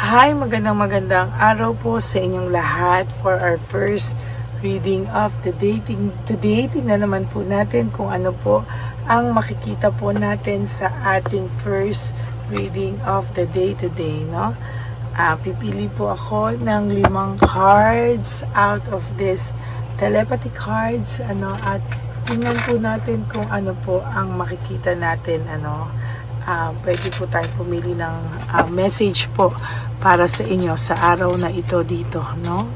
Hi, magandang araw po sa inyong lahat for our first reading of the dating. Today, tingnan naman po natin kung ano po ang makikita po natin sa ating first reading of the day today, no? Pipili po ako ng 5 cards out of this telepathy cards, at tingnan po natin kung ano po ang makikita natin, pwede po tayo pumili ng message po para sa inyo sa araw na ito dito, no?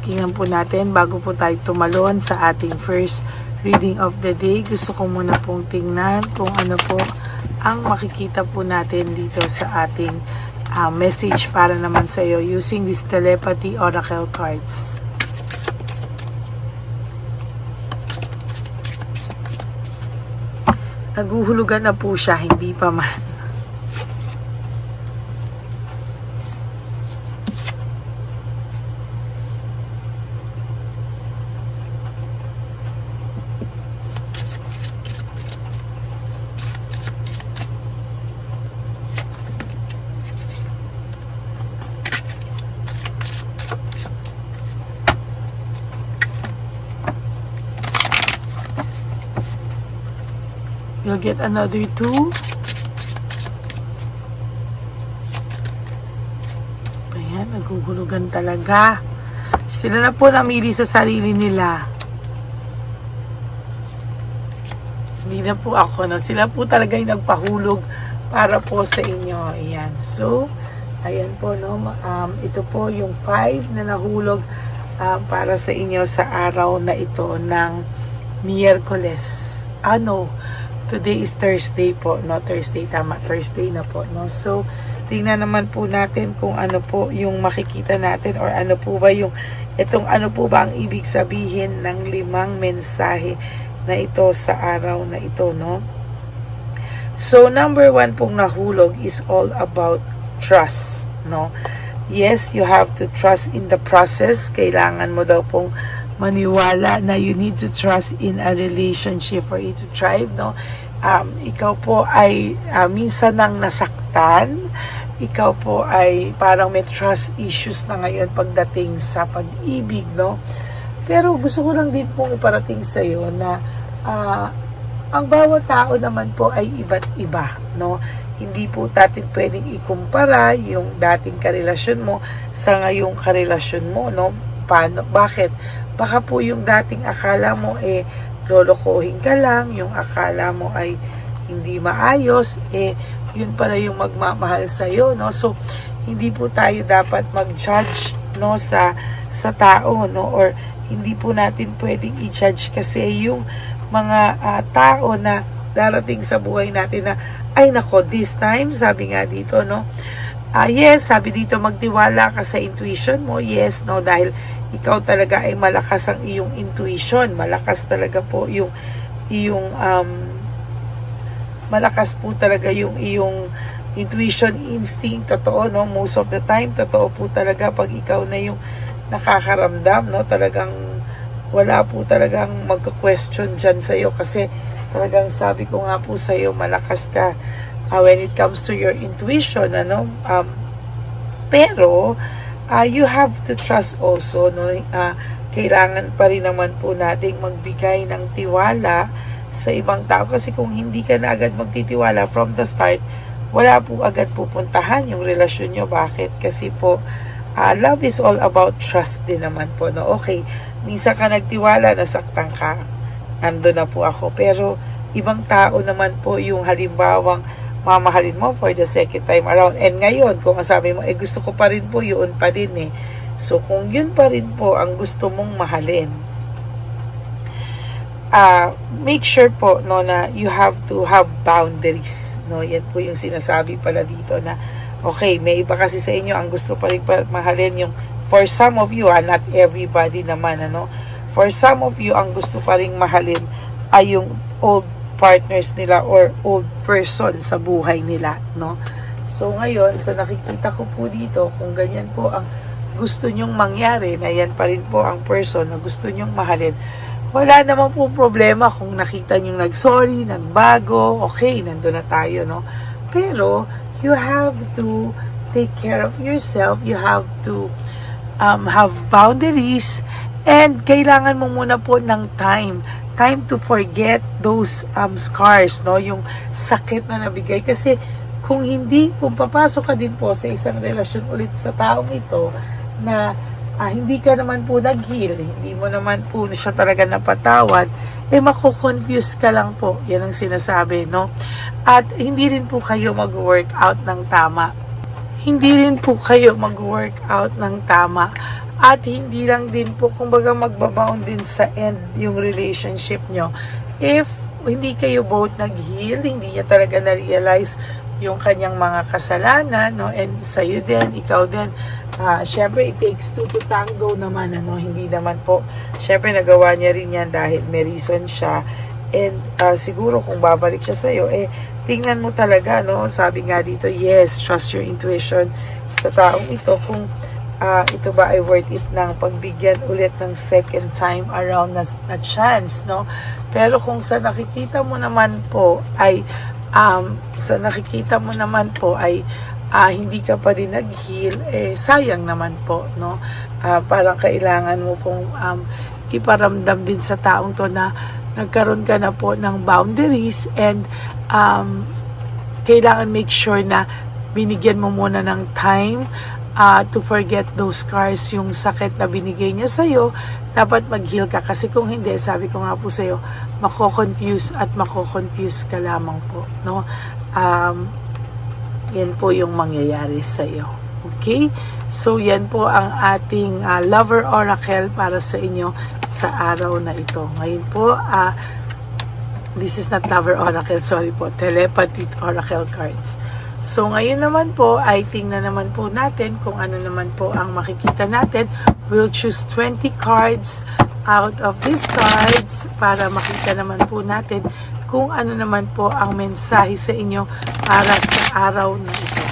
Tingnan po natin bago po tayo tumalon sa ating first reading of the day. Gusto ko muna pong tingnan kung ano po ang makikita po natin dito sa ating message para naman sa iyo using this telepathy oracle cards. Naguhulugan na po siya, hindi pa man. You'll get another 2. Ayan, naguhulugan talaga. Sila na po namili sa sarili nila. Hindi na po ako, no? Sila po talaga yung nagpahulog para po sa inyo. Ayan. So, ayan po, no? Ito po yung 5 na nahulog para sa inyo sa araw na ito ng Miyerkules. Today is Thursday po, no? Thursday, tama. Thursday na po, no? So, tingnan naman po natin kung ano po yung makikita natin or ano po ba yung, ano po ba ang ibig sabihin ng 5 mensahe na ito sa araw na ito, no? So, number 1 pong nahulog is all about trust, no? Yes, you have to trust in the process. Kailangan mo daw pong maniwala na you need to trust in a relationship for it to thrive, no? Ikaw po ay minsan nang nasaktan, ikaw po ay parang may trust issues na ngayon pagdating sa pag-ibig, no? Pero gusto ko lang din pong iparating sa iyo na ang bawat tao naman po ay iba't iba, no? Hindi po natin pwedeng ikumpara yung dating karelasyon mo sa ngayong karelasyon mo, no? Paano? Bakit? Baka po yung dating akala mo lolokohin ka lang, yung akala mo ay hindi maayos, yun pala yung magmamahal sa'yo, no? So, hindi po tayo dapat mag-judge, no, sa tao, no? Or hindi po natin pwedeng i-judge kasi yung mga tao na darating sa buhay natin na, ay nako, this time, sabi nga dito, no? Yes, sabi dito, magtiwala ka sa intuition mo, yes, no, dahil ikaw talaga ay malakas ang iyong intuition, malakas talaga po yung malakas po talaga yung iyong intuition, instinct, totoo, no? Most of the time, totoo po talaga pag ikaw na yung nakakaramdam, no? Talagang wala po talagang magka-question dyan sa'yo kasi talagang sabi ko nga po sa'yo, malakas ka when it comes to your intuition, pero you have to trust also, no? Kailangan pa rin naman po nating magbigay ng tiwala sa ibang tao kasi kung hindi ka na agad magtitiwala from the start, wala po agad pupuntahan yung relasyon nyo. Bakit? Kasi po love is all about trust din naman po, no? Okay, minsan ka nagtiwala, nasaktan ka, ando na po ako, pero ibang tao naman po yung halimbawang mamahalin mo for the second time around. And ngayon, kung sabi mo, gusto ko pa rin po, yun pa din So, kung yun pa rin po ang gusto mong mahalin, make sure po, no, na you have to have boundaries, no? Yan po yung sinasabi pala dito na, okay, may iba kasi sa inyo, ang gusto pa rin mahalin yung, for some of you, not everybody naman, for some of you, ang gusto pa rin mahalin ay yung old partners nila or old person sa buhay nila, no? So ngayon, sa nakikita ko po dito, kung ganyan po ang gusto nyong mangyari, na yan pa rin po ang person na gusto nyong mahalin, wala naman po problema kung nakita nyong nag-sorry, nagbago, okay, nandun na tayo, no? Pero, you have to take care of yourself. You have to have boundaries, and kailangan mo muna po ng time to forget those scars, no, yung sakit na nabigay. Kasi kung papasok ka din po sa isang relasyon ulit sa taong ito na hindi ka naman po nag-heal, hindi mo naman po siya talaga napatawad, mako-confuse ka lang po. Yan ang sinasabi, no? At hindi rin po kayo mag-workout ng tama. Hindi rin po kayo mag-workout ng tama. At hindi lang din po, kumbaga magbabound din sa end yung relationship nyo. If hindi kayo both nag-heal, hindi niya talaga na-realize yung kanyang mga kasalanan, no? And sa'yo din, ikaw din. Syempre, it takes two to tango naman, ano? Hindi naman po. Syempre, nagawa niya rin yan dahil may reason siya. And siguro kung babalik siya sa'yo, tingnan mo talaga, no? Sabi nga dito, yes, trust your intuition sa taong ito. Kung ito ba ay worth it ng pagbigyan ulit ng second time around na chance, no? Pero kung sa nakikita mo naman po ay hindi ka pa din nag-heal, sayang naman po, no? Parang kailangan mo pong iparamdam din sa taong to na nagkaroon ka na po ng boundaries, and kailangan make sure na binigyan mo muna ng time to forget those scars, yung sakit na binigay niya sa'yo. Dapat mag-heal ka, kasi kung hindi, sabi ko nga po sa'yo, mako-confuse ka lamang po, no? Yan po yung mangyayari sa'yo. Okay? So, yan po ang ating Lover Oracle para sa inyo sa araw na ito. Ngayon po, this is not Lover Oracle, sorry po, Telepathy Oracle cards. So, ngayon naman po, ay tingnan naman po natin kung ano naman po ang makikita natin. We'll choose 20 cards out of these cards para makita naman po natin kung ano naman po ang mensahe sa inyo para sa araw na ito.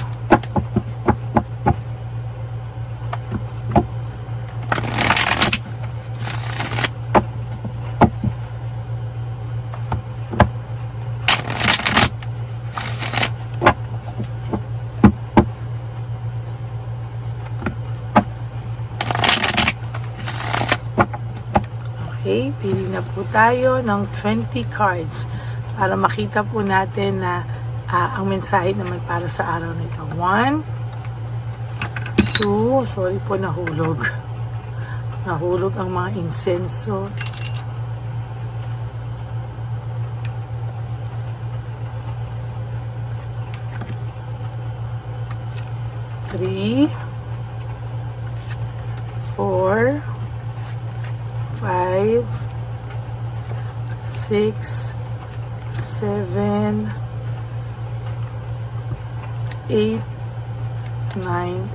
Okay, pili na po tayo ng 20 cards para makita po natin na ang mensahe naman para sa araw na ito. 1, 2, sorry po, nahulog ang mga insenso. 3, 4, 5, 6, 7, 8, 9,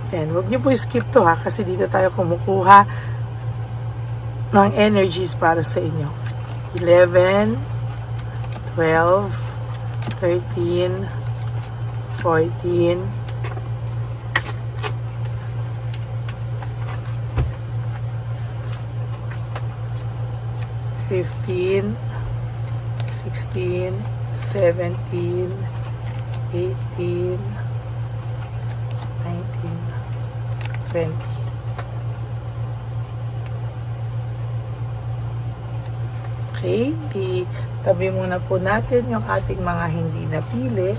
10. Huwag niyo po skip to ha, kasi dito tayo kumukuha ng energies para sa inyo. 11, 12, 13, 14, 15, 16, 17, 18, 19, 20. Okay, itabi muna po natin yung ating mga hindi napili.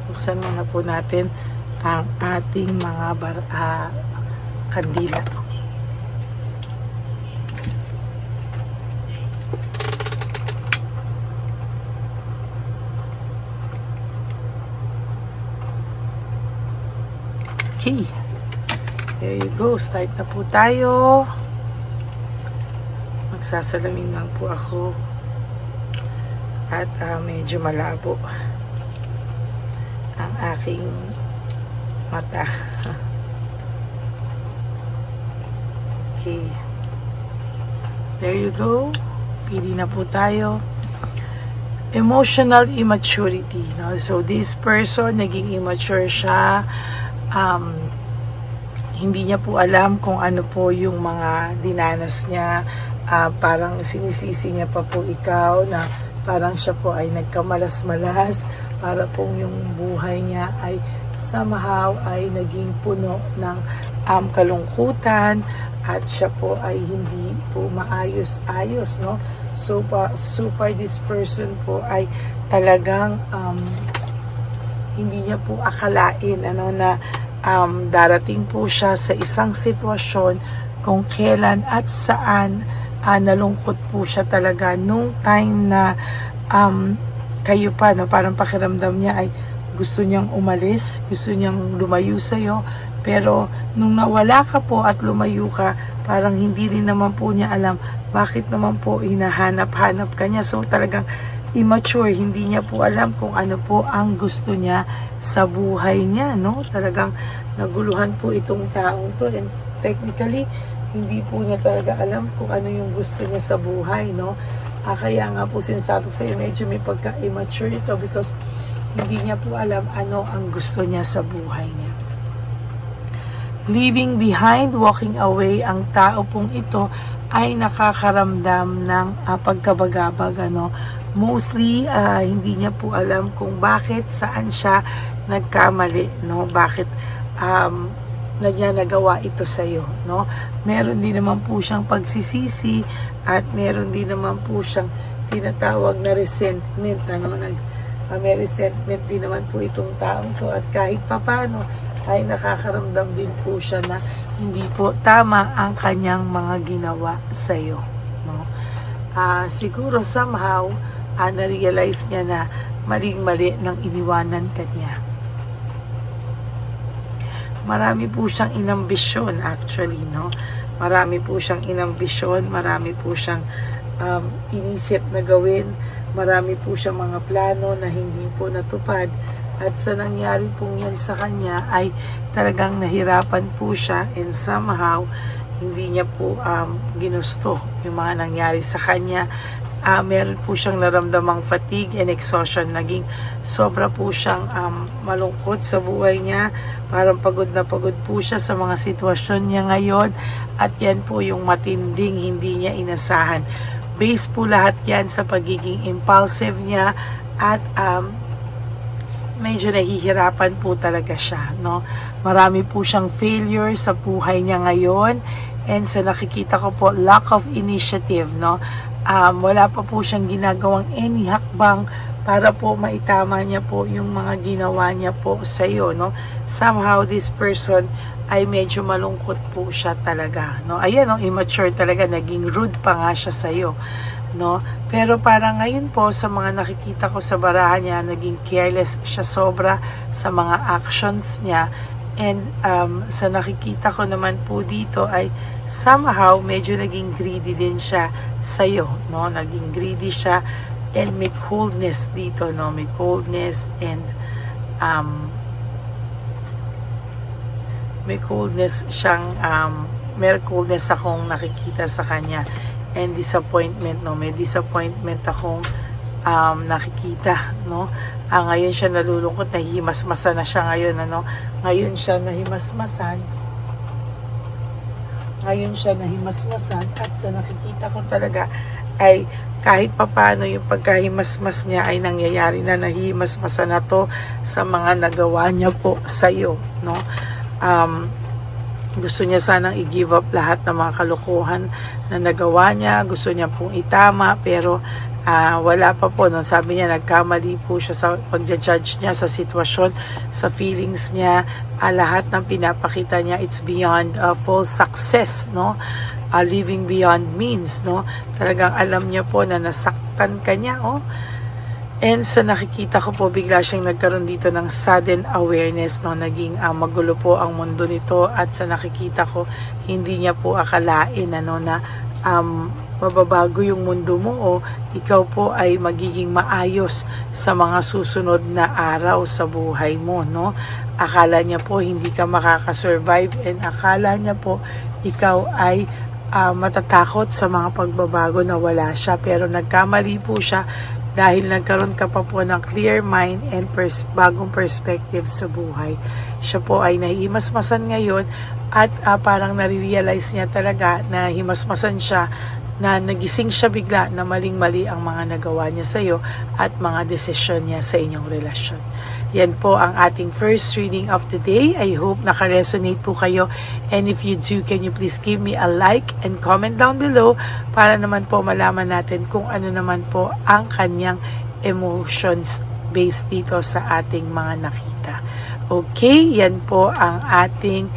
Buksan muna po natin ang ating mga kandila. Okay. There you go. Start na po tayo. Magsasalamin lang po ako. At medyo malabo ang aking mata. Okay. There you go. Pili na po tayo. emotional immaturity, no? So this person naging immature siya, hindi niya po alam kung ano po yung mga dinanas niya, parang sinisisi niya pa po ikaw na parang siya po ay nagkamalas-malas, para pong yung buhay niya ay somehow ay naging puno ng kalungkutan, at siya po ay hindi po maayos-ayos, no? So far this person po ay talagang hindi niya po akalain na darating po siya sa isang sitwasyon kung kailan at saan nalungkot po siya talaga nung time na kayo pa, no, parang pakiramdam niya ay gusto niyang umalis, gusto niyang lumayo sa'yo, pero nung nawala ka po at lumayo ka, parang hindi rin naman po niya alam bakit naman po hinahanap-hanap ka niya. So talagang immature, hindi niya po alam kung ano po ang gusto niya sa buhay niya, no? Talagang naguluhan po itong taong to, and technically hindi po niya talaga alam kung ano yung gusto niya sa buhay, no? Kaya nga po sinasabi ko sa'yo, medyo may pagka-immature ito because hindi niya po alam ano ang gusto niya sa buhay niya. Leaving behind, walking away, ang tao pong ito ay nakakaramdam ng pagkabagabag, ano? Mostly, hindi niya po alam kung bakit, saan siya nagkamali, no? Bakit na niya nagawa ito sa iyo, no? Meron din naman po siyang pagsisisi, at meron din naman po siyang tinatawag na resentment, ano? May resentment din naman po itong taong to, at kahit papano ay nakakaramdam din po siya na hindi po tama ang kanyang mga ginawa sa iyo, no? Siguro somehow na-realize niya na maling-mali nang iniwanan kanya. Marami po siyang inambisyon actually, no? Marami po siyang inambisyon, marami po siyang inisip na gawin, marami po siyang mga plano na hindi po natupad, at sa nangyari pong yan sa kanya ay talagang nahirapan po siya, and somehow hindi niya po ginusto yung mga nangyari sa kanya. Meron po siyang naramdamang fatigue and exhaustion. Naging sobra po siyang malungkot sa buhay niya. Parang pagod na pagod po siya sa mga sitwasyon niya ngayon. At yan po yung matinding hindi niya inasahan. Base po lahat yan sa pagiging impulsive niya, at medyo nahihirapan po talaga siya, no? Marami po siyang failure sa buhay niya ngayon, and sa nakikita ko po, lack of initiative, no? Wala pa po siyang ginagawang any hakbang para po maitama niya po yung mga ginawa niya po sa iyo, no? Somehow this person ay medyo malungkot po siya talaga, no? Ayan, no? Immature talaga, naging rude pa nga siya sa iyo, no? Pero parang ngayon po sa mga nakikita ko sa barahan niya, naging careless siya sobra sa mga actions niya, and sa nakikita ko naman po dito ay somehow medyo naging greedy din siya sa iyo, no? Naging greedy siya, and may coldness dito, no? May coldness, and may coldness siyang may coldness akong nakikita sa kanya, and disappointment, no? May disappointment akong nakikita, no? Ngayon siya nalulungkot, nahihimasmasan na siya ngayon, ano? Ngayon siya nahimasmasan, at sa nakikita ko talaga ay kahit papano yung pagkahimasmas niya ay nangyayari na, nahihimasmasan na to sa mga nagawa niya po sa iyo, no? Gusto niya sanang i-give up lahat ng mga kalokohan na nagawa niya. Gusto niya pong itama, pero wala pa po. No? Sabi niya, nagkamali po siya sa pag-judge niya sa sitwasyon, sa feelings niya. Lahat ng pinapakita niya, it's beyond full success, no? Living beyond means, no? Talagang alam niya po na nasaktan ka niya, oh. And sa nakikita ko po, bigla siyang nagkaroon dito ng sudden awareness, no? Naging magulo po ang mundo nito, at sa nakikita ko, hindi niya po akalain, ano, na mababago yung mundo mo, o ikaw po ay magiging maayos sa mga susunod na araw sa buhay mo, no? Akala niya po hindi ka makakasurvive, and akala niya po ikaw ay matatakot sa mga pagbabago na wala siya, pero nagkamali po siya. dahil nagkaroon ka pa po ng clear mind and bagong perspective sa buhay. Siya po ay nahihimasmasan ngayon at parang nare-realize niya talaga na himasmasan siya, na nagising siya bigla na maling-mali ang mga nagawa niya sa iyo at mga desisyon niya sa inyong relasyon. Yan po ang ating first reading of the day. I hope naka-resonate po kayo. And if you do, can you please give me a like and comment down below para naman po malaman natin kung ano naman po ang kanyang emotions based dito sa ating mga nakita. Okay, yan po ang ating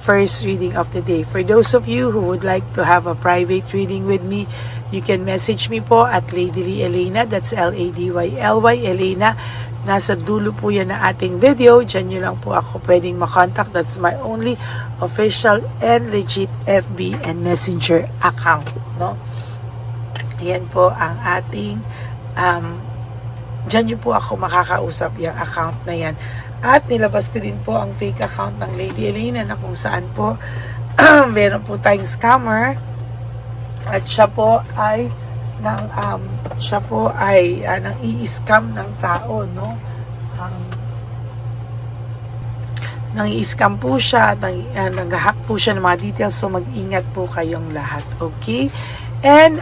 first reading of the day. For those of you who would like to have a private reading with me, you can message me po at Ladyly Elena. That's Ladyly Elena. Nasa dulo po yan na ating video. Diyan nyo lang po ako pwedeng makontak. That's my only official and legit FB and Messenger account. No? Yan po ang ating diyan nyo po ako makakausap yung account na yan. At nilabas ko din po ang fake account ng Lady Elena na kung saan po meron po tayong scammer at siya po ay nang i-scam ng tao, no? Nang i-scam po siya, nag-hack po siya ng mga details, so mag-ingat po kayong lahat, okay? And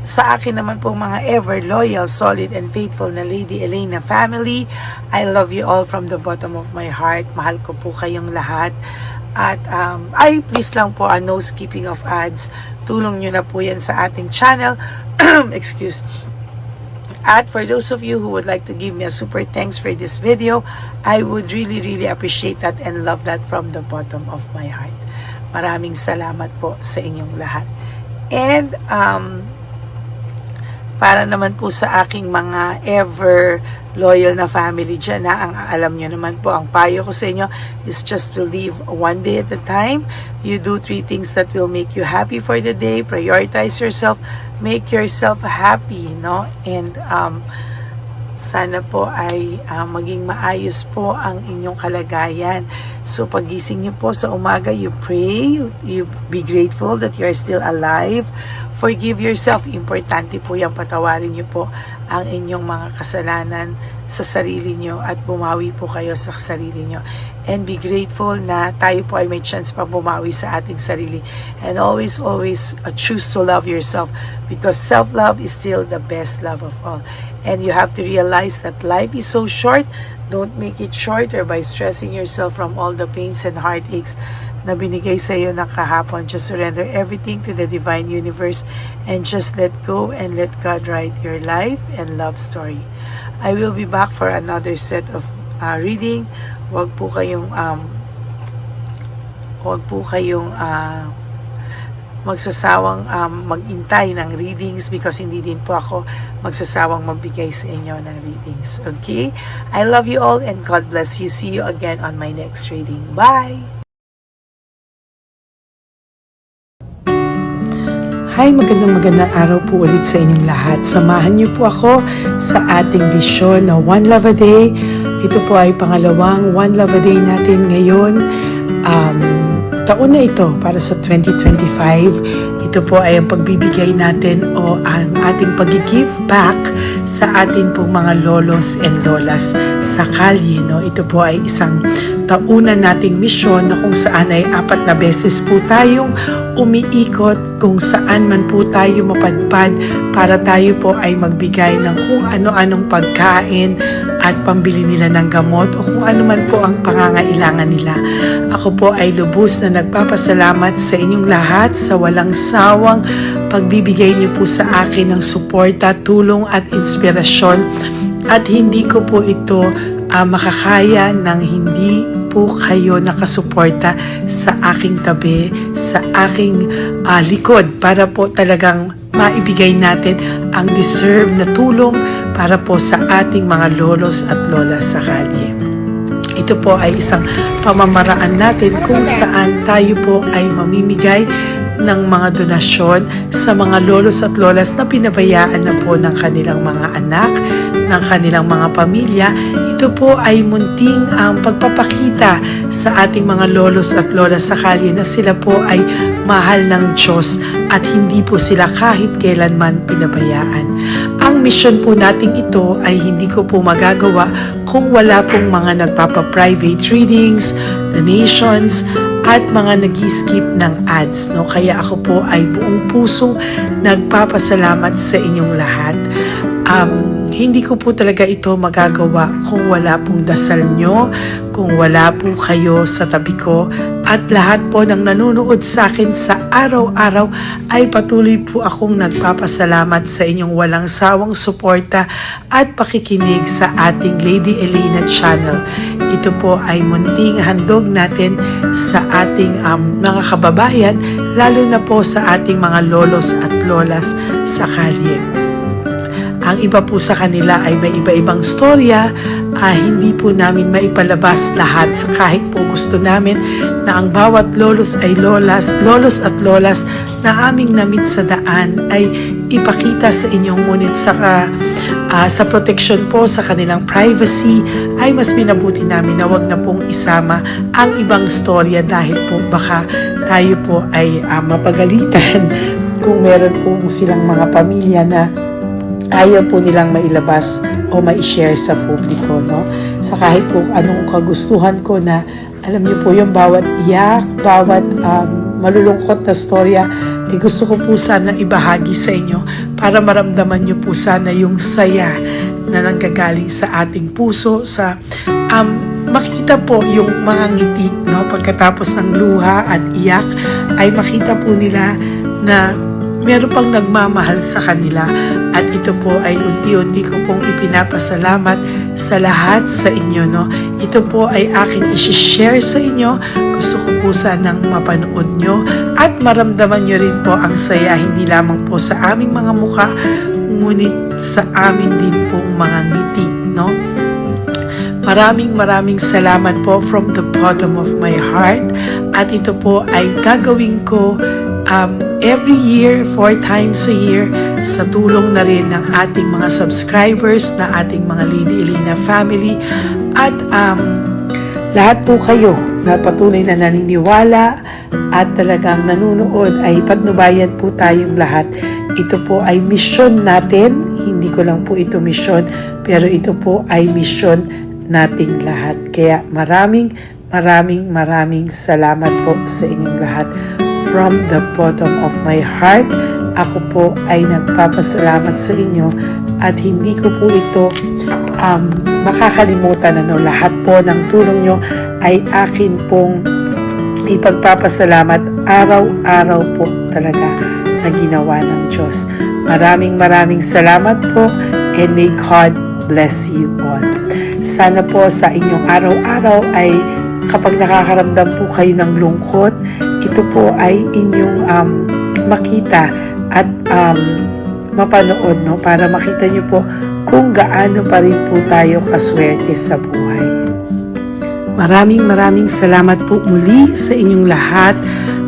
sa akin naman po mga ever loyal, solid, and faithful na Lady Elena family, I love you all from the bottom of my heart. Mahal ko po kayong lahat. At please lang po, no skipping of ads. Tulong nyo na po yan sa ating channel. Excuse. At for those of you who would like to give me a super thanks for this video, I would really, really appreciate that and love that from the bottom of my heart. Maraming salamat po sa inyong lahat. And para naman po sa aking mga ever loyal na family dyan, ang alam nyo naman po, ang payo ko sa inyo is just to live one day at a time. You do 3 things that will make you happy for the day. Prioritize yourself, make yourself happy, no? And sana po ay maging maayos po ang inyong kalagayan. So pagising niyo po sa umaga, you pray, you be grateful that you are still alive. Forgive yourself. Importante po yung patawarin niyo po ang inyong mga kasalanan sa sarili niyo at bumawi po kayo sa sarili niyo. And be grateful na tayo po ay may chance pa bumawi sa ating sarili. And always choose to love yourself, because self-love is still the best love of all. And you have to realize that life is so short. Don't make it shorter by stressing yourself from all the pains and heartaches na binigay sa iyo ng kahapon. Just surrender everything to the divine universe and just let go and let God write your life and love story. I will be back for another set of reading. Huwag po kayong magsasawang mag-intay ng readings, because hindi din po ako magsasawang magbigay sa inyo ng readings. Okay? I love you all and God bless you. See you again on my next reading. Bye! Hi, magandang araw po ulit sa inyong lahat. Samahan niyo po ako sa ating vision na One Love a Day. Ito po ay pangalawang One Love a Day natin ngayon. Taon na ito para sa 2025. Ito po ay ang pagbibigay natin o ang ating pag-give back sa atin pong mga lolos and lolas sa kalye. No? Ito po ay isang taunan nating misyon na kung saan ay 4 na beses po tayong umiikot kung saan man po tayo mapadpad para tayo po ay magbigay ng kung ano-anong pagkain at pambili nila ng gamot o kung ano man po ang pangangailangan nila. Ako po ay lubos na nagpapasalamat sa inyong lahat sa walang sawang pagbibigay niyo po sa akin ng suporta, tulong at inspirasyon, at hindi ko po ito makakaya nang hindi po kayo nakasuporta sa aking tabi, sa aking likod, para po talagang maibigay natin ang deserve na tulong para po sa ating mga lolos at lolas sa kalye. Ito po ay isang pamamaraan natin kung saan tayo po ay mamimigay ng mga donasyon sa mga lolos at lolas na pinabayaan na po ng kanilang mga anak ng kanilang mga pamilya. Ito po ay munting ang pagpapakita sa ating mga lolos at lola sa kalye na sila po ay mahal ng Diyos at hindi po sila kahit kailanman pinabayaan. Ang mission po natin ito ay hindi ko po magagawa kung wala pong mga nagpapa-private readings, donations, at mga nag-skip ng ads. No? Kaya ako po ay buong pusong nagpapasalamat sa inyong lahat. Hindi ko po talaga ito magagawa kung wala pong dasal nyo, kung wala po kayo sa tabi ko, at lahat po ng nanonood sa akin sa araw-araw ay patuloy po akong nagpapasalamat sa inyong walang sawang suporta at pakikinig sa ating Lady Elena channel. Ito po ay munting handog natin sa ating mga kababayan, lalo na po sa ating mga lolos at lolas sa kalye. Ang iba po sa kanila ay may iba-ibang storya, hindi po namin maipalabas lahat kahit po gusto namin na ang bawat lolos ay lolos at lolas na aming namit sa daan ay ipakita sa inyong, ngunit sa protection po sa kanilang privacy ay mas minabuti namin na wag na pong isama ang ibang storya dahil po baka tayo po ay mapagalitan kung meron po silang mga pamilya na ayaw po nilang mailabas o ma-share sa publiko, no? Sa kahit po anong kagustuhan ko na, alam niyo po yung bawat iyak, bawat malulungkot na storya, gusto ko po sana ibahagi sa inyo para maramdaman niyo po sana yung saya na nanggagaling sa ating puso, sa makita po yung mga ngiti, no? Pagkatapos ng luha at iyak ay makita po nila na meron pang nagmamahal sa kanila, at ito po ay unti-unti ko pong ipinapasalamat sa lahat sa inyo, no? Ito po ay aking isi-share sa inyo. Gusto ko po sanang mapanood nyo at maramdaman nyo rin po ang saya, hindi lamang po sa aming mga mukha, ngunit sa amin din pong mga ngiti, no? Maraming salamat po from the bottom of my heart, at ito po ay gagawin ko every year, 4 times a year, sa tulong na rin ng ating mga subscribers, na ating mga Lady Elena family, at lahat po kayo na patuloy na naniniwala at talagang nanunood, ay patnubayan po tayong lahat. Ito po ay mission natin, hindi ko lang po ito mission, pero ito po ay mission nating lahat. Kaya maraming salamat po sa inyong lahat. From the bottom of my heart, ako po ay nagpapasalamat sa inyo, at hindi ko po ito makakalimutan. Lahat po ng tulong nyo ay akin pong ipagpapasalamat araw-araw po talaga na ginawa ng Diyos. Maraming salamat po, and may God bless you all. Sana po sa inyong araw-araw ay kapag nakakaramdam po kayo ng lungkot, ito po ay inyong makita at mapanood, no? Para makita nyo po kung gaano pa rin po tayo kaswerte sa buhay. Maraming salamat po muli sa inyong lahat,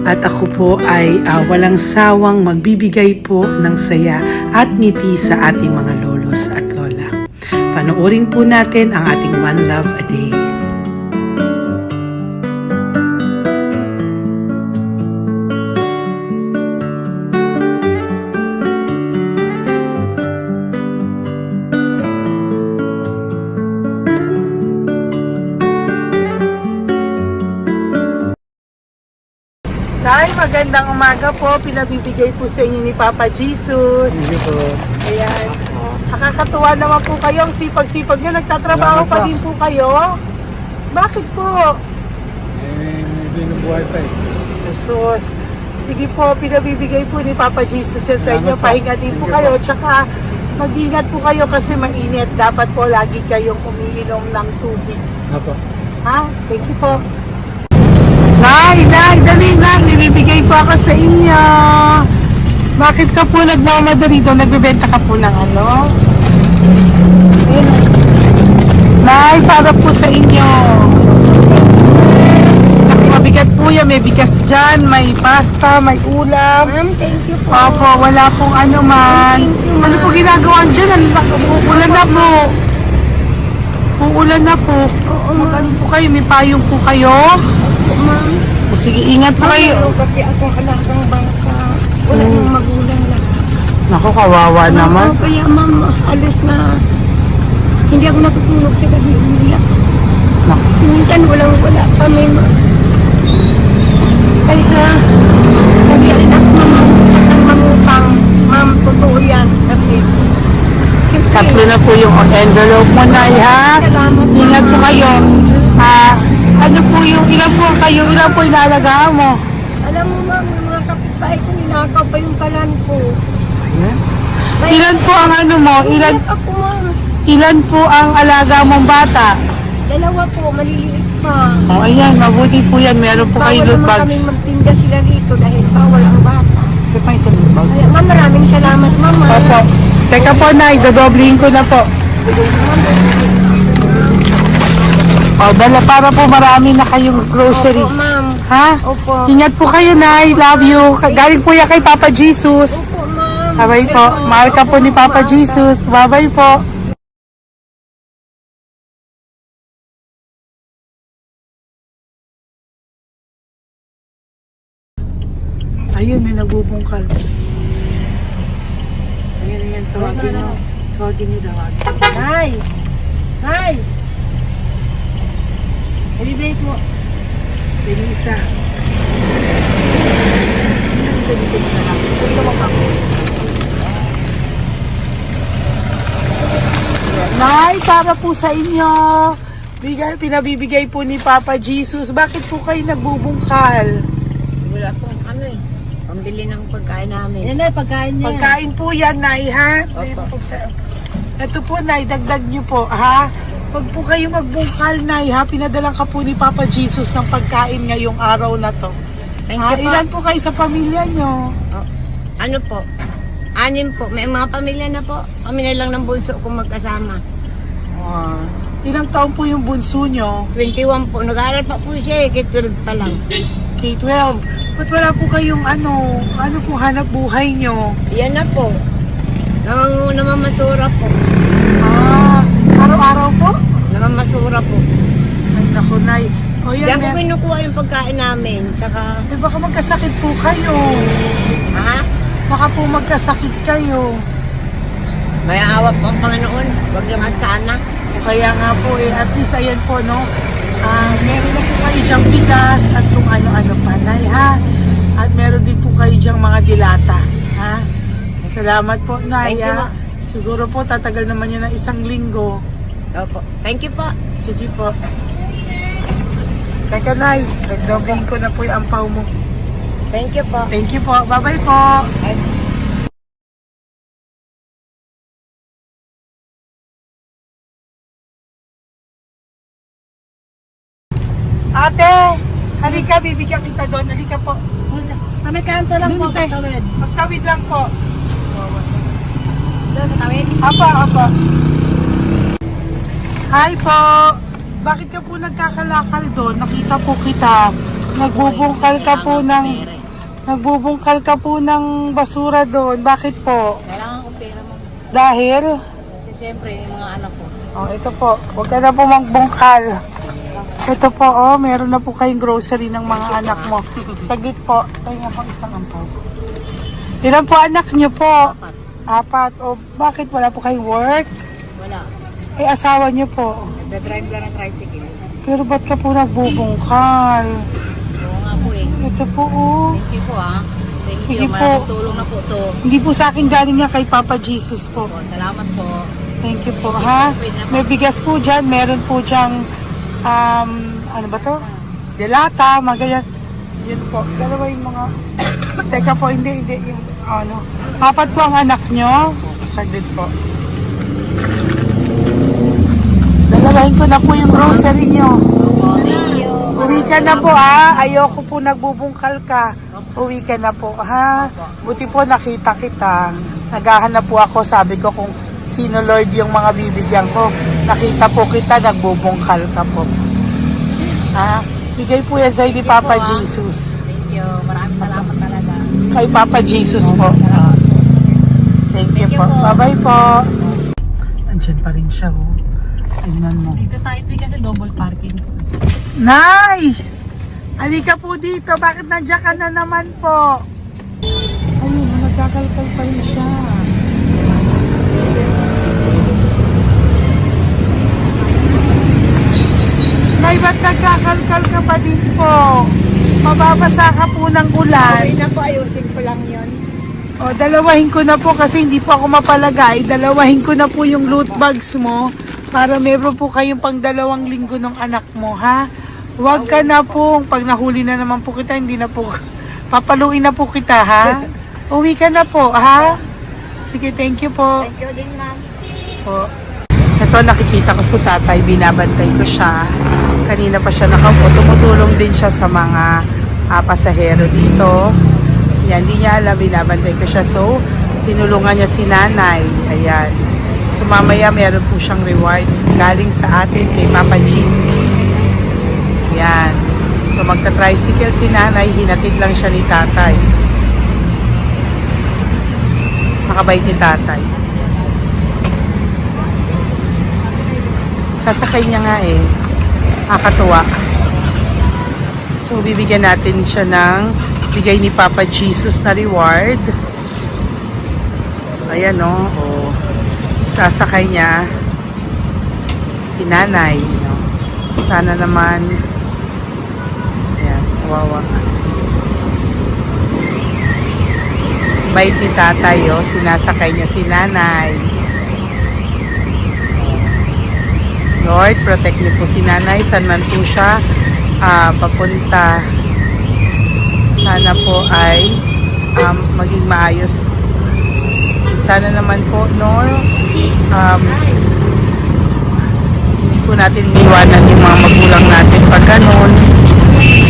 at ako po ay walang sawang magbibigay po ng saya at ngiti sa ating mga lolos at lola. Panoorin po natin ang ating One Love a Day. Tay, magandang umaga po. Pinabibigay po sa inyo ni Papa Jesus. Hindi po. Ayan. Nakakatuwa naman po kayo. Ang sipag-sipag nyo. Nagtatrabaho Salamat pa po. din po kayo. Bakit po? Hindi na buhay pa eh. Jesus. Sige po, pinabibigay po ni Papa Jesus yan sa inyo. Salamat po. Pahinga din po Thank you kayo. Tsaka mag-ingat po kayo kasi mainit. Dapat po lagi kayong umiinom ng tubig. Apo. Ha? Thank you po. Nay, dali na. Nibibigay po ako sa inyo. Bakit ka po nagmamadali doon? Nagbebenta ka po ng ano? Ayun. Nay, para po sa inyo. Naku, mabigat po yan. May bigas dyan, may pasta, may ulam. Ma'am, thank you po. Opo, wala pong ano man. Thank you, ma'am. Ano po ginagawa dyan? Uulan na po. Uulan na po. Mag-ano po kayo? May payong po kayo? Ma'am, O sige, ingat po kayo. kasi akong anak ng bangka. Wala nang magulang na. Naku, kawawa naman. Kaya ma'am, alis na. Hindi ako natutulog sa gabi. Umiyak. Naku. Kasi minsan wala kami. Kaysa, hindi rin ako mangutang. Ma'am, totoo yan. Kasi, siyempre, Tatlo na po yung envelope mo, Nay, ha? Salamat, Ingat po ma'am. kayo. Ano po yung, ilan po kayo, ilan po inalagaan mo? Alam mo ma'am, yung mga kapitbahay ko, ninakaw pa yung kalan ko. Ilan po ang ano mo? Umiyak ako ma'am. Ilan po ang alaga mong bata? Dalawa po, maliliit pa. O, ayan, mabuti po yan. Meron po kayo Bawal loot naman bags. kaming magtinda sila rito dahil bawal ang bata. Ito pa yung loot bag. Kaya ma'am, maraming salamat mama. Opo. Teka po, Nay, dodoblihin ko na po. O, dala para po marami na kayong grocery. Opo ma'am. Ha? Opo. Ingat po kayo, Nay. Love you. Galing po yan kay Papa Jesus. Opo ma'am. Bye-bye po. Mahal ka po ni Papa Jesus. Bye-bye po. Ayun, may nagbubungkal. Ayan, tawagin niyo. Tawagin niyo, tawagin. Nay! Nay! Celebrate mo. Elisa. Nay, para po sa inyo. Pinabibigay po ni Papa Jesus. Bakit po kayo nagbubungkal? Wala pong ano eh. Pambili ng pagkain namin. Yan na, pagkain niya. Pagkain po yan, Nay, ha? Ito po, Nay, dagdag niyo po, ha? Huwag po kayo magbungkal, Nay, ha? Pinadalang ka po ni Papa Jesus ng pagkain ngayong araw na to. Thank Ha? you po. Ilan po kayo sa pamilya nyo? Ano po? 6 po. May mga pamilya na po. Kami na lang ng bunso kung magkasama. Ilang taon po yung bunso nyo? 21 po. Nag-aaral pa po siya eh. K-12 pa lang. K-12. Ba't wala po kayong ano po hanap buhay nyo? Yan na po. Namamasura po. Araw-araw po? Namamasura po. Ay, naku, Nay. O yan, Diyan po kinukuha yung pagkain namin. Tsaka, baka magkasakit po kayo. ha? Baka po magkasakit kayo. May awa po ang Panginoon. Huwag naman sana. O kaya nga po at least ayan po, no? Meron na po kayo dyang bigas at kung ano-ano pa, Nay, ha? At meron din po kayo dyang mga dilata, ha? Salamat po, Nay, Thank you, ha? ma. Siguro po, tatagal naman yun ng 1 linggo. Opo. Thank you po. Sige po. Teka, Nay, nagdobling ko na po yung ampaw mo. Thank you po. Thank you po. Bye-bye po. Ate, halika, bibigyan kita doon. Halika po. Kami kanto lang po, Doon, te. patawid. Magtawid lang po. Doon, patawid. Apa. Hi po. Bakit ka po nagkakalakal doon? Nakita po kita. Nagbubungkal ka po ng basura doon. Bakit po? Kailangan ko pera mo. Dahil? Kasi siyempre, yung mga anak ko. Oh, ito po. Huwag ka na po magbungkal. Ito po, oh, meron na po kayong grocery ng mga anak mo. Saglit po. Tayo nga po isang ampaw. Ilan po anak niyo po? 4. O, bakit wala po kayong work? Wala. Eh, asawa niyo po. Nagda-drive lang ng tricycle. Pero ba't ka po nagbubungkal? Oo nga po eh. Ito po, oh. Thank you po ah. Thank Sige you. po. Maraming tulong na po to. Hindi po sa akin galing niya kay Papa Jesus po. Po, salamat po. Thank you po, ha? May bigas po dyan. Meron po dyang, ano ba to? Delata, mga ganyan. Yan po. Dalawa yung mga... Teka po, hindi. Yung, ano. 4 po ang anak nyo. Saglit po. Dalawahin ko na po yung grocery nyo. Thank you. Uwi ka na po, ha? Ayoko po nagbubungkal ka. Uwi ka na po, ha? Buti po nakita kita. Naghahanap po ako, sabi ko kung sino Lord yung mga bibigyan ko. Nakita po kita, nagbubungkal ka po. Ha? Bigay po yan sa'yo ni Papa Jesus. Thank you. Maraming salamat talaga. Kay Papa Jesus po. Thank you po. you po. Bye-bye po. Andyan pa rin siya, oh. Tingnan mo. Dito tayo kasi double parking. Nay! Halika po dito. Bakit nandiyan ka na naman po? Ayun, nagkakalkal pa rin siya. Nay, ba't nagkakalkal ka pa din po? Mababasa ka po ng ulan. Okay na po, ayusin ko lang yun. O, dalawahin ko na po kasi hindi po ako mapalagay. Dalawahin ko na po yung loot bags mo para meron po kayong pang 2 linggo ng anak mo, ha? Huwag ka na po. Pag nahuli na naman po kita, hindi na po, papaluin na po kita, ha? Uwi ka na po, ha? Sige, thank you po. Thank you din, ma'am. Po. Ito, nakikita ko sa tatay, binabantay ko siya. Kanina pa siya nakaupo. Tumutulong din siya sa mga pasahero dito. Yan, hindi niya alam, binabantay ko siya. So, tinulungan niya si nanay. Ayan. So, mamaya meron po siyang rewards galing sa atin kay Papa Jesus. Ayan. So, magta-tricycle si nanay. Hinatid lang siya ni tatay. Makabait ni tatay. Sasakay niya nga eh. Nakakatuwa. So, bibigyan natin siya ng bigay ni Papa Jesus na reward. Ayan o. Oh. Sasakay niya si nanay. No? Sana naman. Ayan. Kawawa. Bait ni tatay o. Sinasakay niya si nanay. Lord, protect niyo po si nanay. Saan man po siya papunta. Sana po ay maging maayos. Sana naman po, no? Hindi po natin iwanan yung mga magulang natin pag ganun.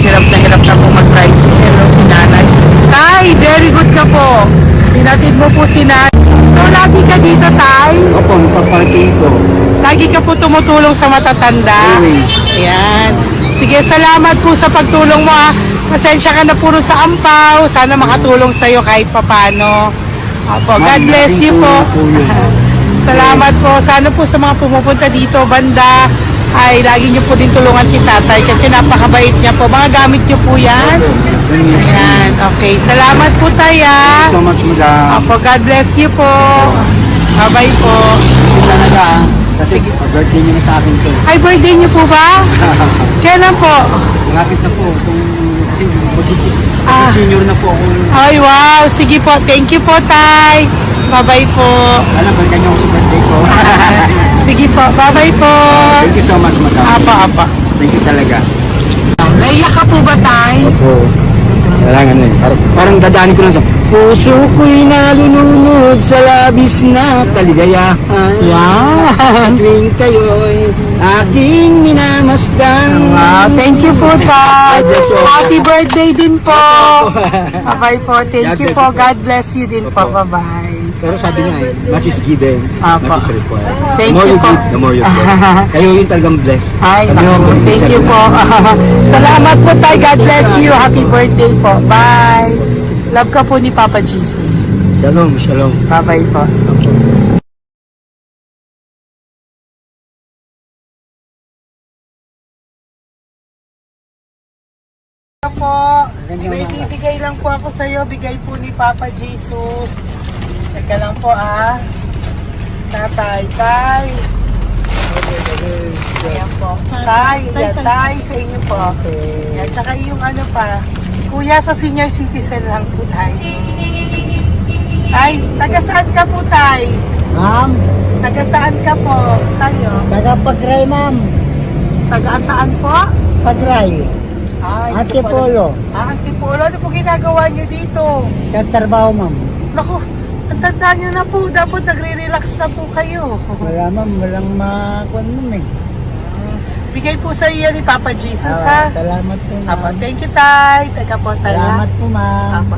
Hirap na po mag-tricycle, no? Si nanay. Tay, very good ka po. Sinatid mo po si nanay. So, lagi ka dito, Tay? Opo, napaparking ko. Lagi ka po tumutulong sa matatanda. Always. Ayan. Sige, salamat po sa pagtulong mo, ha. Pasensya ka na puro sa ampaw. Sana makatulong sa'yo kahit papano. Opo, God bless you po. Salamat po. Sana po sa mga pumupunta dito, banda, ay lagi niyo po din tulungan si tatay kasi napakabait niya po. Mga gamit niyo po yan. Ayan, okay. Salamat po, Tay, ha. So much, madam. Opo, God bless you po. Bye-bye po. Talaga, kasi birthday niyo na sa akin to. Ay, birthday niyo po ba? Kailan po? Malapit na po. Kung senior na po ako. Ay, wow. Sige po. Thank you po, Tay. Bye-bye po. Alam, balikan niyo ako sa birthday ko. Sige po. Bye-bye po. Thank you so much, madam. Apa. Thank you talaga. Naiyak ka po ba, Tay? Opo. Kailangan eh. Parang dadaanin ko lang sa puso ko'y nalulunod sa labis na kaligayahan. Yan. Tuwing kayo'y aking minamasdan. Wow. Thank you po, Tay. Happy birthday din po. Bye-bye po. Thank you po. God bless you din po. Bye-bye. Pero sabi nga eh, much is given, Apo. much is required. Thank The more you you po. give, the more you get. Kayo yung talagang blessed. Ay, Sabi naku. mo, Thank you po. Salamat po, Tay. God bless you. Happy birthday po. Bye. Love ka po ni Papa Jesus. Shalom, shalom. Bye-bye po. Po, may bibigay lang po ako sa iyo, bigay po ni Papa Jesus. Teka lang po, Tatay, Tay. Ayan po. Tay, yan, Tay, sa inyo po. Yan, tsaka yung ano pa, Kuya sa senior citizen lang po, Tay. Tay, taga saan ka po, Tay? Ma'am, Taga saan ka po, tayo? taga-Pagray, ma'am. Taga saan po? Pagray. Ay, Antipolo. Antipolo, ano po ginagawa niyo dito? Nagtrabaho, ma'am. Naku, ang tanda nyo na po. Dapat nagre-relax na po kayo. Wala, ma'am. Walang makuan, ma'am, eh. Bigay po sa iyo ni Papa Jesus, ha? Salamat po, ma'am. Apo, thank you, Tay. Taga po, Tay, ha? Salamat po, ma'am. Apo.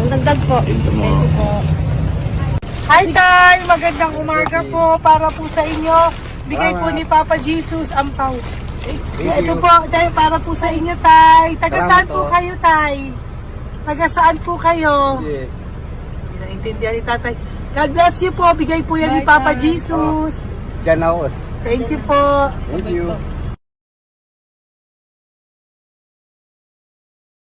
Ang dagdag po. Ito mo. Hi, Tay! Magandang umaga po para po sa inyo. Bigay po ni Papa Jesus ang pau. Ito po, Tay, para po sa inyo, Tay. Taga saan po kayo, Tay? Taga saan po kayo? Hindi naintindihan ni Tatay. God bless you po. Bigay po yan ni Papa Jesus. Diyan ako. Thank you po. Thank you.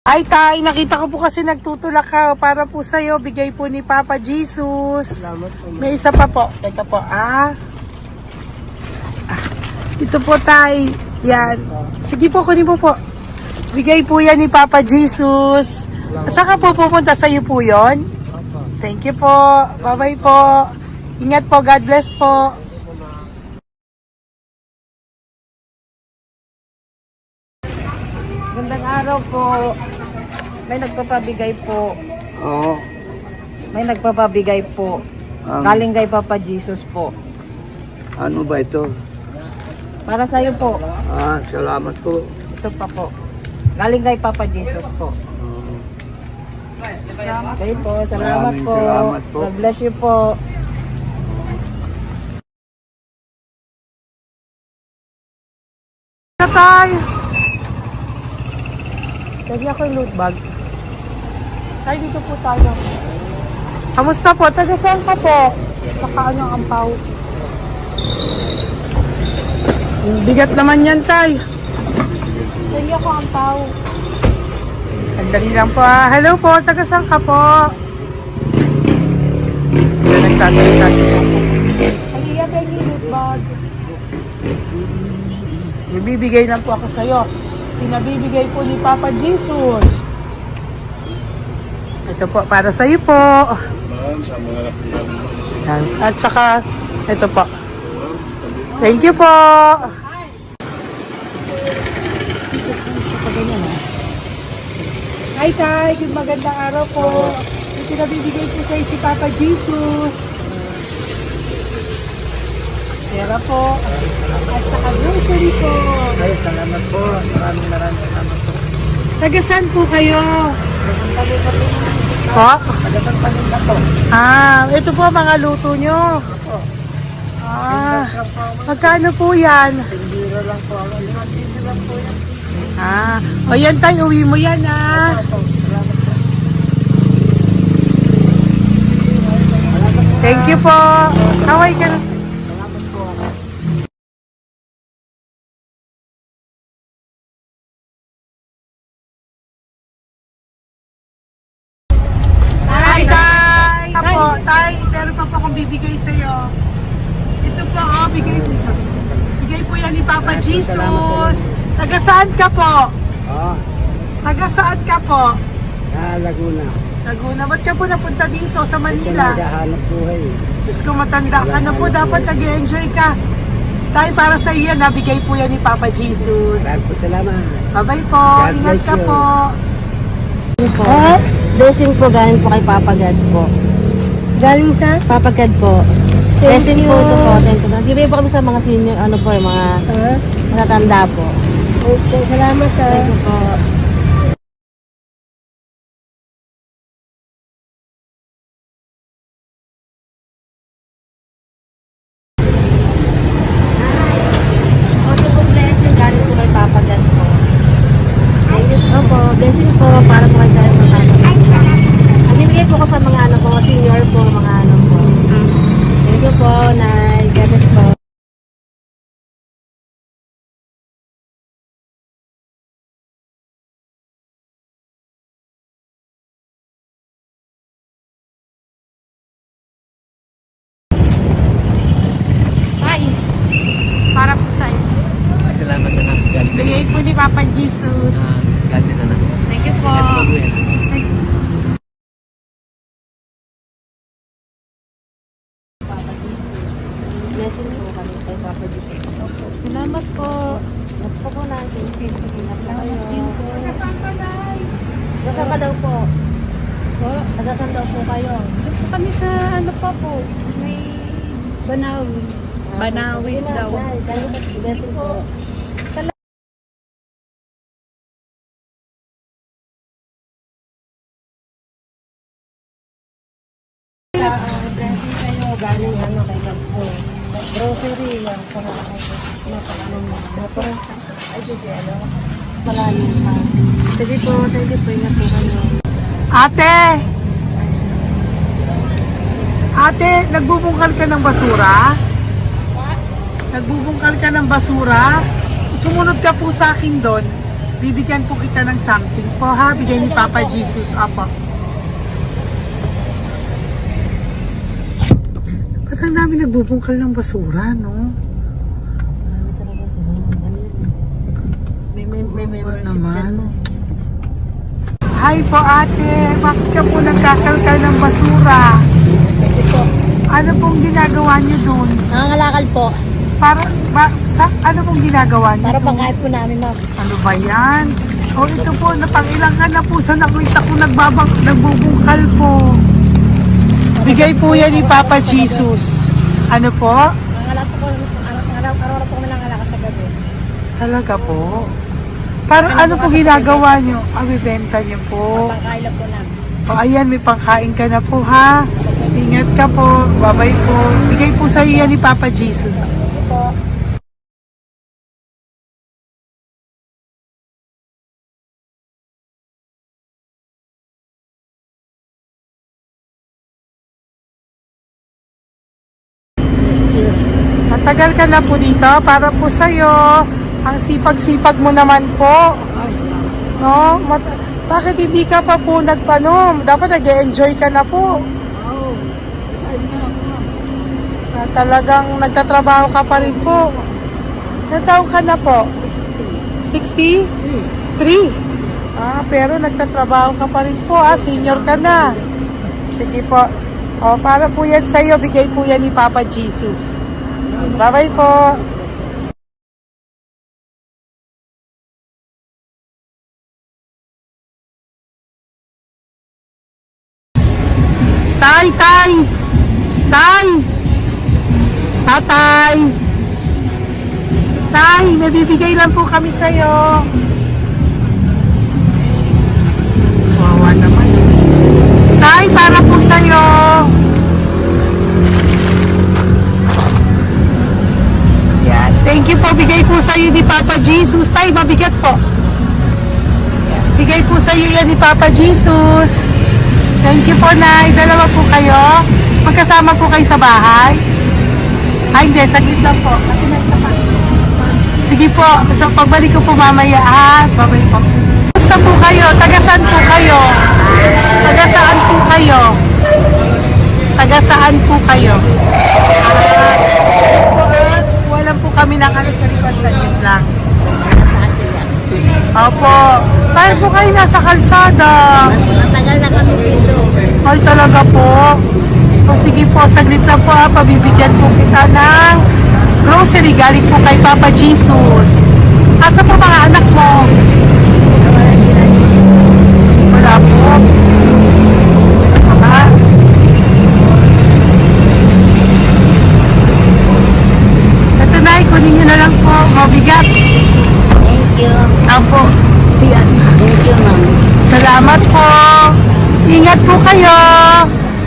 Ay, Tay, nakita ko po kasi nagtutulak ka para po sa'yo. Bigay po ni Papa Jesus. Salamat po. May isa pa po. Teka po, Ito po, Tay. Yan. Sige po, kunin mo po. Bigay po yan ni Papa Jesus. Saan ka po pupunta? Sa'yo po yon? Thank you po. Bye-bye po. Ingat po. God bless po. Gandang araw po. May nagpapabigay po. Oo. May nagpapabigay po. Galing kay Papa Jesus po. Ano ba ito? Para sa'yo po. Salamat po. Ito pa po. Galing kay Papa Jesus po. Okay po. Salamat Maraming po. salamat po. God bless you po. Tay! Lagi ako yung loot bag. Tay, dito po tayo. Kamusta po? Taga saan ka po? Saka ano ang ampaw? Bigat naman yan, Tay. Lagi ako ampaw. Sandali lang po. Hello po, taga saan ka po? Nagsasalita siya. Halika, Benny, loot bag. Bibigay lang po ako sa'yo. Pinabibigay po ni Papa Jesus. Ito po, para sa'yo po. Yan. At saka, ito po. Thank you po. Hi, Tay. Good magandang araw po. Yung pinabibigay po sa'yo si Papa Jesus. Pera po. At saka grocery po. Ay, salamat po. Maraming salamat po. Taga saan po kayo? Po? Tagapagpalinda po. Ito po mga luto nyo. Magkano po yan? Biro lang po ako. 5 piso lang po yan. O yan tayo, uwi mo yan Salamat po. Thank you po. Kaway ka na. Hi, Tay! Tay, meron pa po akong bibigay sa'yo. Ito po, bigay po yan ni Papa Jesus. Taga saan ka po? Taga saan ka po? Laguna. Laguna. Ba't ka po napunta dito sa Ito Manila? naghahanap buhay. Diyos ko, matanda ka na po. Dapat nag-enjoy ka. Tay, para sa iyo, nabigay po yan ni Papa Jesus. Maraming po salamat. Bye-bye po. God Ingat bless ka you. po. Blessing po galing po kay Papa God po. Galing sa? Papa God po. Blessing po ito po. Thank you. Nagdiray po kami sa mga senior, ano po, yung mga matatanda po. Okay, salamat sa... Thank you po. Okay po, blessing galing po kay Papa God po. Thank you po. Blessing po para po kay God po. Bibigay po ko sa mga ano po, senior po, mga ano po. Thank you po, Nay. God bless po. Tay, para po sa iyo. Salamat na lang. Bigay po ni Papa Jesus. God bless na. Thank you po. Blessing po kami kay Papa Jesus. Salamat po. Ingat po po natin. Ingat po kayo. Nasaan ka daw po? Nasaan daw po kayo? Gusto kami sa ano pa po, may Banawi. Banawi Sige na, daw. Blessing po. Blessing kayo. galing ano kay Gagpo. Grocery yan. Para napakaano mo. Ay, sige, ano. Malalim pa. Sige po, thank you po. Ingat po kayo. Ate! Ate, nagbubungkal ka ng basura? Nagbubungkal ka ng basura? Sumunod ka po sa akin doon. Bibigyan po kita ng something po ha. Bigay ni Papa Jesus. Apo. Ba't ang dami nagbubungkal ng basura, no? Marami talaga sila. Ano yun? May membership naman. dyan, no? Hi po ate. Bakit ka po nagkakalkal ng basura? Kasi po, Ano pong ginagawa niyo doon? nangangalakal po. Ano pong ginagawa niyo Para doon? pangkahit po namin, ma'am. Ano ba yan? O ito po, napangilangan na po sa nakita ko nagbubungkal po. Bigay po yan ni Papa Jesus. Ano po? Nangangalakal po araw-araw po kami nangangalakal sa gabi. Talaga po? Parang ano po ginagawa niyo? Bibenta niyo po. Pangkain lang po namin. O ayan, may pangkain ka na po ha. Ingat ka po. Bye-bye po. Bigay po sa iyo yan ni Papa Jesus. Ito po. Matagal ka na po dito para po sa'yo. Ang sipag-sipag mo naman po. No? Bakit hindi ka pa po nagpanom? Dapat nag-enjoy ka na po. Talagang nagtatrabaho ka pa rin po. Ilang taon ka na po? 63? Pero nagtatrabaho ka pa rin po. Senior ka na. Sige po. Para po yan sa'yo. Bigay po yan ni Papa Jesus. Bye-bye po. Tay! Tatay! Tay, may bibigay lang po kami sa'yo. Wawa naman. Tay, para po sa'yo. Yan. Thank you po. Bigay po sa'yo ni Papa Jesus. Tay, mabigat po. Yan. Bigay po sa'yo yan ni Papa Jesus. Thank you po, Nay. Dalawa po kayo. Magkasama po kayo sa bahay. Hindi. Saglit lang po. Kasi may isa pa. Sige po. So, pagbalik ko po mamaya. Babay po. Gusto po kayo? Tagasaan po kayo? Tagasaan po kayo? Tagasaan po kayo? Wala po kami ng ano sa likod. Saglit lang. Opo. Tayo po kayo nasa kalsada. Matagal na kami dito. Ay, talaga po. O sige po, saglit lang po pabibigyan po kita ng grocery galing po kay Papa Jesus. Asa po mga anak mo? Wala po. Ito na, kunin nyo na lang po. Mabigat. Thank you. Apo. Yan. Thank you, ma'am. Salamat po. Ingat po kayo.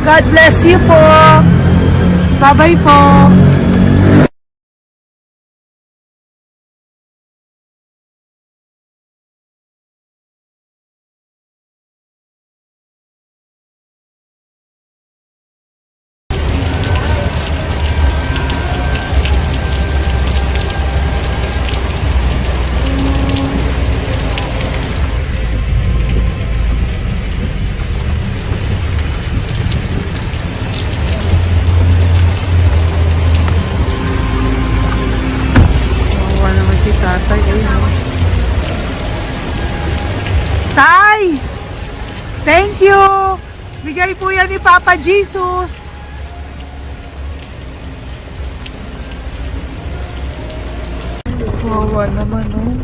God bless you po. Bye-bye po. Tatay, Tay! Thank you! Bigay po yan ni Papa Jesus. Kawawa naman, oh.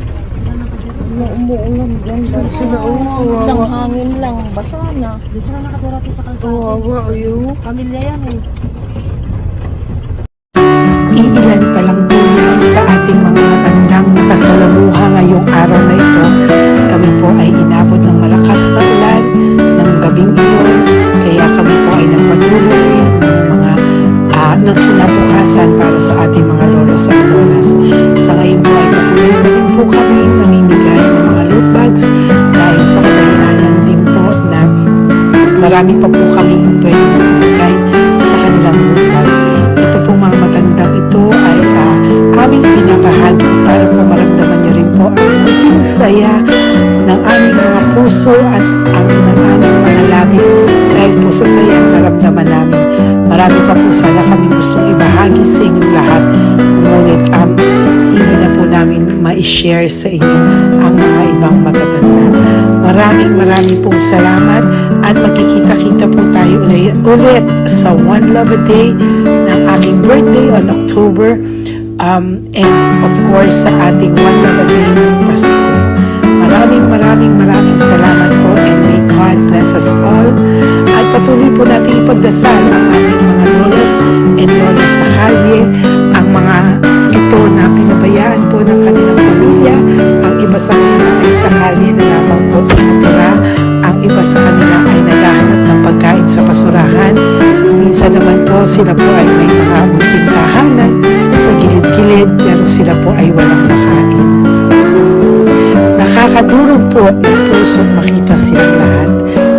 Umuulan dyan. Sila, oh, Isang kawawa. hangin lang. Basa na. Di sila nakatira sa kalsada. Kawawa, ayo. Pamilya yan eh. Iilan pa lang po yan sa ating mga magandang kasalamuha ngayong araw na ito. Kami po ay inabot ng malakas na ulan ng gabing iyon. Kaya kami po ay nagpatuloy ng mga niyo po pwede ibigay sa kanilang bukas. Ito pong mga matandang ito ay aming pinapahagi para po maramdaman niyo rin po ang maging saya ng aming mga puso at ang ng aming mga labi dahil po sa saya ang naramdaman namin. Marami pa po sana kami gustong ibahagi sa inyong lahat, ngunit hindi na po namin ma-share sa inyo ang mga ibang matatanda. Maraming pong salamat at magkikita-kita po tayo ulit sa One Love a Day ng aking birthday on October and of course sa ating One Love a Day ng Pasko. Maraming salamat po and may God bless us all. At patuloy po natin ipagdasal ang ating mga lolos and lolas sa kalye, ang mga ito na pinabayaan po ng kanilang pamilya. Ang iba sa kanila ay sa kalye na lamang po nakatira. Ang iba sa kanila ay naghahanap ng pagkain sa basurahan. Minsan naman po sila po ay may mga munting tahanan sa gilid-gilid pero sila po ay walang makain. Nakakadurog po ng puso makita silang lahat.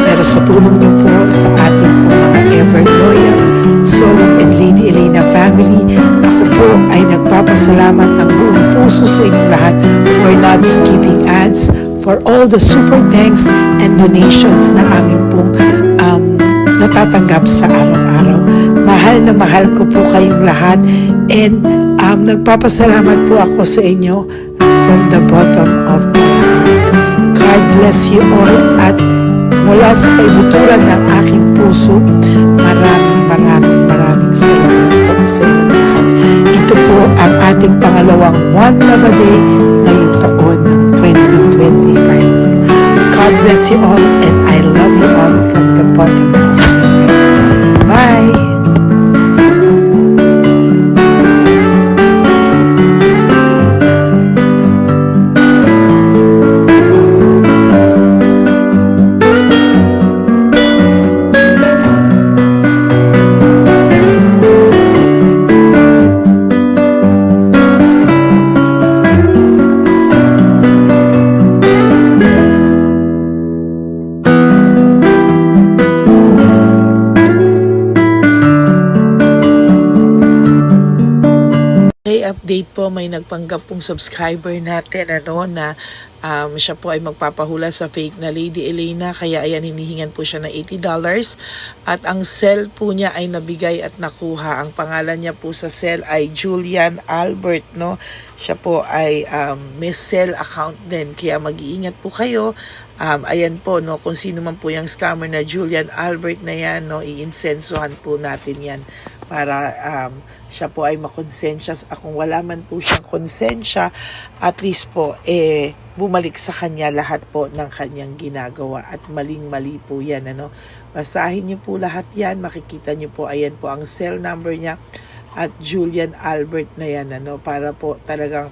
Pero sa tulong niyo po sa ating po mga ever loyal Solon and Lady Elena family, ako po ay nagpapasalamat ng buong puso sa inyong lahat for not skipping ads, for all the super thanks and donations na aming pong natatanggap sa araw-araw. Mahal ko po kayong lahat and nagpapasalamat po ako sa inyo from the bottom of my heart. God bless you all at mula sa kaibuturan ng aking puso, maraming salamat po sa inyo lahat. Ito po ang ating pangalawang One Love a Day ngayong taon ng 2025. God bless you all and I love you all from the bottom of my heart. Bye! Update po, may nagpanggap pong subscriber natin na siya po ay magpapahula sa fake na Lady Elena, kaya ayan hinihingan po siya ng $80 at ang cell po niya ay nabigay at nakuha. Ang pangalan niya po sa cell ay Julian Albert, no? Siya po ay may cell account din, kaya mag-iingat po kayo. Ayan po, no, kung sino man po yung scammer na Julian Albert na yan, no, iinsensuhan po natin yan para siya po ay makonsensya. Kung wala man po siyang konsensya, at least po bumalik sa kanya lahat po ng kanyang ginagawa at maling-mali po yan, ano. Basahin niyo po lahat yan, makikita niyo po, ayan po ang cell number niya at Julian Albert na yan, ano, para po talagang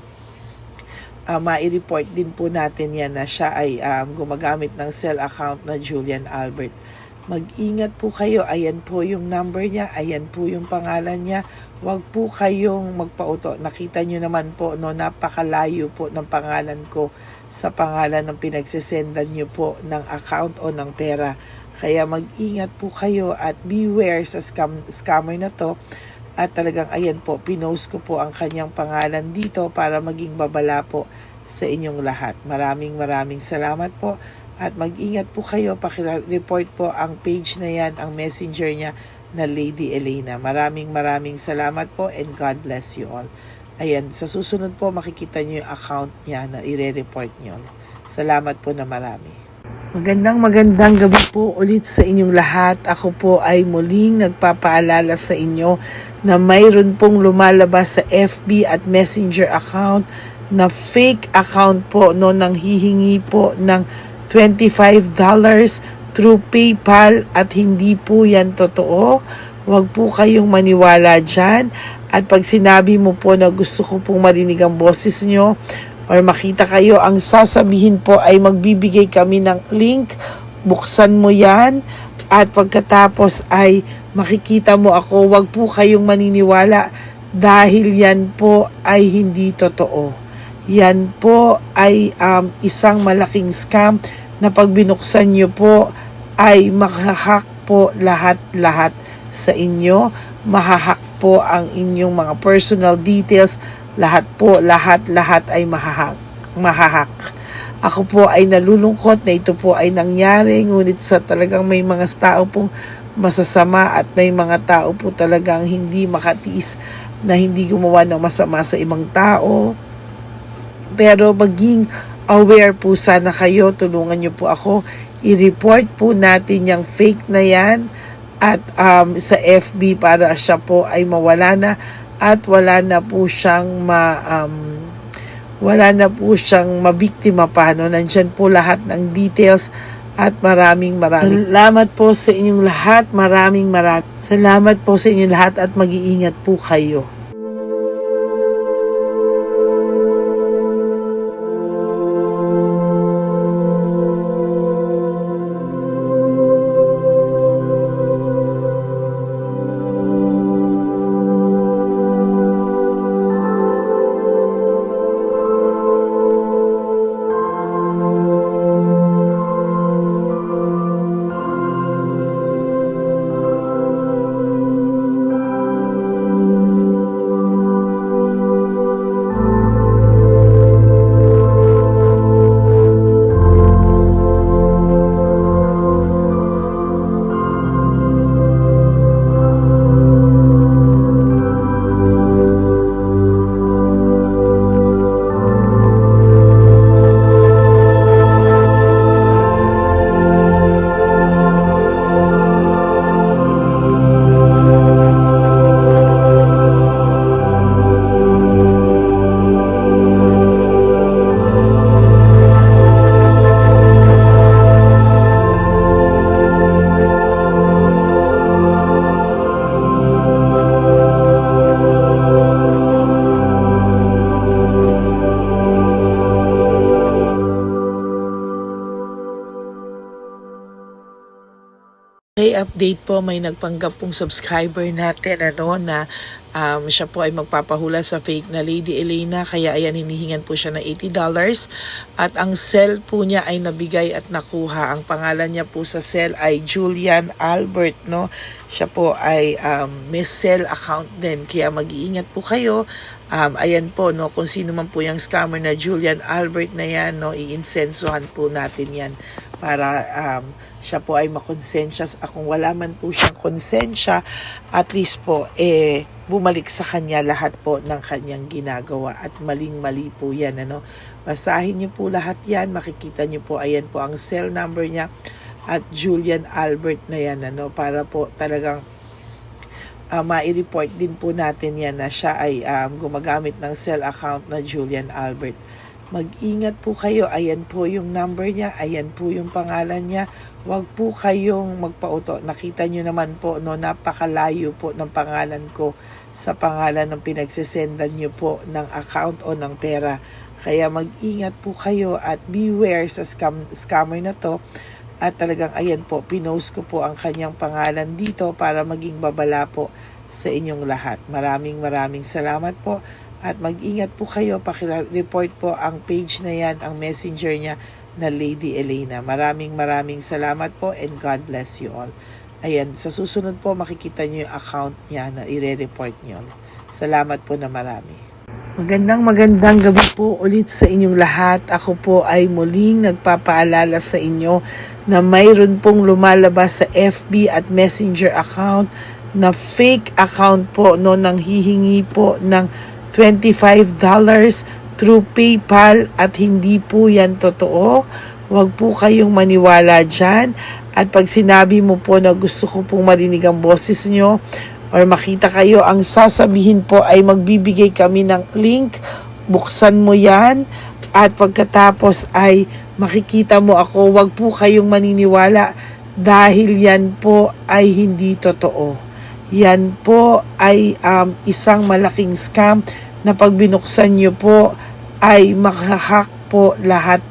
mai-report din po natin yan na siya ay gumagamit ng cell account na Julian Albert. Mag-ingat po kayo. Ayan po yung number niya. Ayan po yung pangalan niya. Huwag po kayong magpauto. Nakita nyo naman po, no, napakalayo po ng pangalan ko sa pangalan ng pinagsesendan nyo po ng account o ng pera. Kaya mag-ingat po kayo at beware sa scammer na to. At talagang ayan po, pinost ko po ang kanyang pangalan dito para maging babala po sa inyong lahat. Maraming salamat po. At mag-ingat po kayo, pakireport po ang page na yan, ang messenger niya na Lady Elena. Maraming salamat po and God bless you all. Ayan, sa susunod po makikita niyo yung account niya na i-report niyo. Salamat po na marami. Magandang gabi po ulit sa inyong lahat. Ako po ay muling nagpapaalala sa inyo na mayroon pong lumalabas sa FB at Messenger account na fake account po, no, nang hihingi po ng $25 through PayPal at hindi po yan totoo. Huwag po kayong maniwala dyan. At pag sinabi mo po na gusto ko pong marinig ang boses nyo or makita kayo, ang sasabihin po ay magbibigay kami ng link. Buksan mo yan at pagkatapos ay makikita mo ako. Huwag po kayong maniniwala dahil yan po ay hindi totoo. Yan po ay isang malaking scam na pag binuksan nyo po ay makahack po lahat-lahat sa inyo. Mahahack po ang inyong mga personal details. Lahat po, lahat ay mahahack. Ako po ay nalulungkot na ito po ay nangyari, ngunit sa talagang may mga tao pong masasama at may mga tao po talagang hindi makatiis na hindi gumawa ng masama sa ibang tao. Pero maging aware po sana kayo, tulungan niyo po ako, i-report po natin yung fake na yan at sa FB para siya po ay mawala na at wala na po siyang mabiktima pa, no? Nandyan po lahat ng details at maraming salamat po sa inyong lahat. Maraming salamat po sa inyong lahat at mag-iingat po kayo. Okay, update po, may nagpanggap pong subscriber natin na siya po ay magpapahula sa fake na Lady Elena, kaya ayan, hinihingan po siya ng $80 at ang cell po niya ay nabigay at nakuha. Ang pangalan niya po sa cell ay Julian Albert, no? Siya po ay may cell account din, kaya mag-iingat po kayo. Ayan po, no, kung sino man po yung scammer na Julian Albert na yan, no, i-insensuhan po natin yan para siya po ay makonsensya. Kung wala man po siyang konsensya, at least po bumalik sa kanya lahat po ng kanyang ginagawa at maling-mali po yan, ano. Basahin niyo po lahat yan, makikita niyo po, ayan po ang cell number niya at Julian Albert na yan, ano, para po talagang ma-report din po natin yan na siya ay gumagamit ng cell account na Julian Albert. Mag-ingat po kayo, ayan po yung number niya, ayan po yung pangalan niya. Huwag po kayong magpauto. Nakita nyo naman po, no, napakalayo po ng pangalan ko sa pangalan ng pinagsesendan nyo po ng account o ng pera. Kaya mag-ingat po kayo at beware sa scammer na to. At talagang ayan po, pinost ko po ang kanyang pangalan dito para maging babala po sa inyong lahat. Maraming salamat po. At mag-ingat po kayo, pakireport po ang page na yan, ang messenger niya na Lady Elena. Maraming salamat po and God bless you all. Ayan, sa susunod po makikita niyo yung account niya na ire-report niyo. Salamat po na marami. Magandang gabi po ulit sa inyong lahat. Ako po ay muling nagpapaalala sa inyo na mayroon pong lumalabas sa FB at Messenger account na fake account po, no, nang hihingi po ng $25 through PayPal at hindi po yan totoo. Huwag po kayong maniwala dyan. At pag sinabi mo po na gusto ko pong marinig ang boses nyo or makita kayo, ang sasabihin po ay magbibigay kami ng link. Buksan mo yan at pagkatapos ay makikita mo ako. Huwag po kayong maniniwala dahil yan po ay hindi totoo. Yan po ay isang malaking scam na pag binuksan nyo po ay mahahack po lahat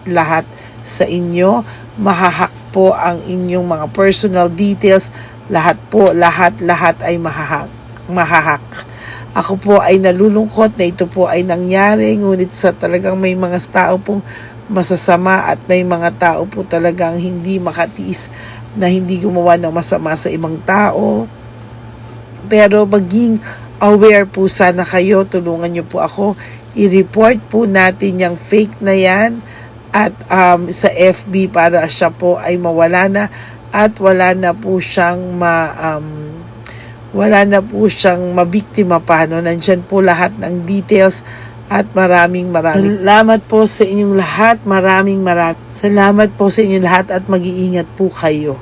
sa inyo. Mahahack po ang inyong mga personal details. Lahat po, lahat ay mahahack. Ako po ay nalulungkot na ito po ay nangyari, ngunit sa talagang may mga tao pong masasama at may mga tao po talagang hindi makatiis na hindi gumawa ng masama sa ibang tao. Pero maging aware po sana kayo, tulungan niyo po ako, i-report po natin yung fake na yan at sa FB para siya po ay mawala na at wala na po siyang mabiktima pa. No? Nandyan po lahat ng details at maraming salamat po sa inyong lahat. Maraming salamat po sa inyong lahat at mag-iingat po kayo.